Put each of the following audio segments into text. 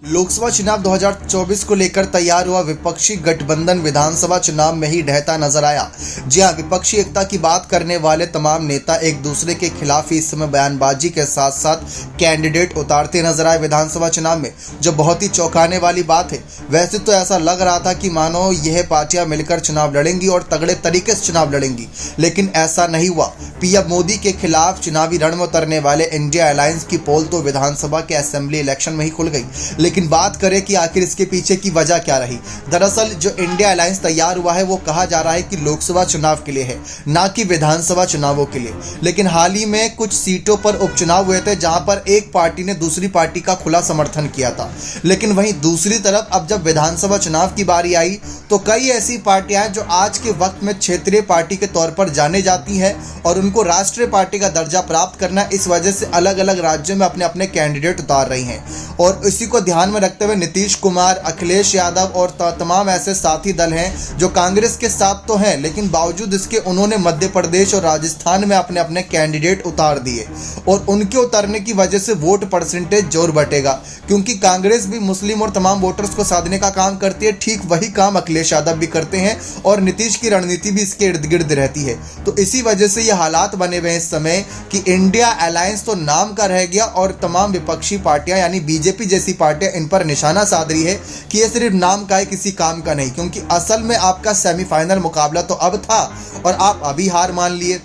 लोकसभा चुनाव 2024 को लेकर तैयार हुआ विपक्षी गठबंधन विधानसभा चुनाव में ही ढहता नजर आया। जी हां, विपक्षी एकता की बात करने वाले तमाम नेता एक दूसरे के खिलाफ इस समय बयानबाजी के साथ साथ कैंडिडेट उतारते नजर आए विधानसभा चुनाव में, जो बहुत ही चौंकाने वाली बात है। वैसे तो ऐसा लग रहा था कि मानो यह पार्टियां मिलकर चुनाव लड़ेंगी और तगड़े तरीके से चुनाव लड़ेंगी, लेकिन ऐसा नहीं हुआ। पीएम मोदी के खिलाफ चुनावी रण में उतरने वाले इंडिया अलायंस की पोल तो विधानसभा के असेंबली इलेक्शन में ही खुल गई। लेकिन बात करें कि आखिर इसके पीछे की वजह क्या रही। दरअसल जो इंडिया अलायंस तैयार हुआ है वो कहा जा रहा है कि लोकसभा चुनाव के लिए है, ना कि विधानसभा चुनावों के लिए। लेकिन हाल ही में कुछ सीटों पर उपचुनाव हुए थे जहां पर एक पार्टी ने दूसरी पार्टी का खुला समर्थन किया था। लेकिन वहीं दूसरी तरफ अब जब विधानसभा चुनाव की बारी आई तो कई ऐसी पार्टियां हैं जो आज के वक्त में क्षेत्रीय पार्टी के तौर पर जाने जाती हैं और उनको राष्ट्रीय पार्टी का दर्जा प्राप्त करना, इस वजह से अलग अलग राज्यों में अपने अपने कैंडिडेट उतार रही हैं। और इसी को ध्यान में रखते हुए नीतीश कुमार, अखिलेश यादव और तमाम ऐसे साथी दल हैं जो कांग्रेस के साथ तो हैं, लेकिन बावजूद इसके उन्होंने मध्य प्रदेश और राजस्थान में अपने अपने कैंडिडेट उतार दिए। और उनके उतारने की वजह से वोट परसेंटेज जोर बटेगा, क्योंकि कांग्रेस भी मुस्लिम और तमाम वोटर्स को साधने का काम करती है। ठीक वही काम अखिलेश यादव भी करते हैं और नीतीश की रणनीति भी इसके इर्द गिर्द रहती है। तो इसी वजह से ये हालात बने हुए हैं इस समय कि इंडिया अलायंस तो नाम का रह गया और तमाम विपक्षी पार्टियां यानी बीजेपी जैसी पार्टियां इन पर निशाना साध रही है कि ये सिर्फ नाम का है, किसी काम का नहीं। क्योंकि असल में आपका सेमीफाइनल मुकाबला तो अब था और आप अभी हार मान लिए।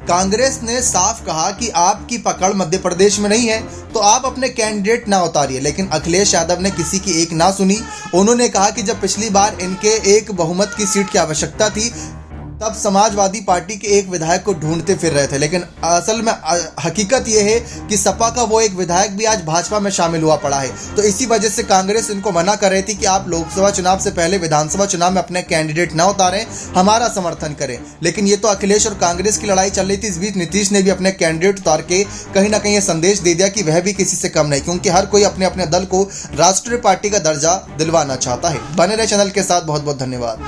कांग्रेस ने साफ कहा कि आपकी पकड़ मध्य प्रदेश में नहीं है तो आप अपने कैंडिडेट ना उतारिए, लेकिन अखिलेश यादव ने किसी की एक ना सुनी। उन्होंने कहा कि जब पिछली बार इनके एक बहुमत की सीट की आवश्यकता थी तब समाजवादी पार्टी के एक विधायक को ढूंढते फिर रहे थे, लेकिन असल में हकीकत यह है कि सपा का वो एक विधायक भी आज भाजपा में शामिल हुआ पड़ा है। तो इसी वजह से कांग्रेस इनको मना कर रही थी कि आप लोकसभा चुनाव से पहले विधानसभा चुनाव में अपने कैंडिडेट ना उतारें, हमारा समर्थन करें। लेकिन ये तो अखिलेश और कांग्रेस की लड़ाई चल रही थी। इस बीच नीतीश ने भी अपने कैंडिडेट उतार के कहीं ना कहीं ये संदेश दे दिया कि वह भी किसी से कम नहीं, क्योंकि हर कोई अपने अपने दल को राष्ट्रीय पार्टी का दर्जा दिलवाना चाहता है। बने रहे चैनल के साथ, बहुत बहुत धन्यवाद।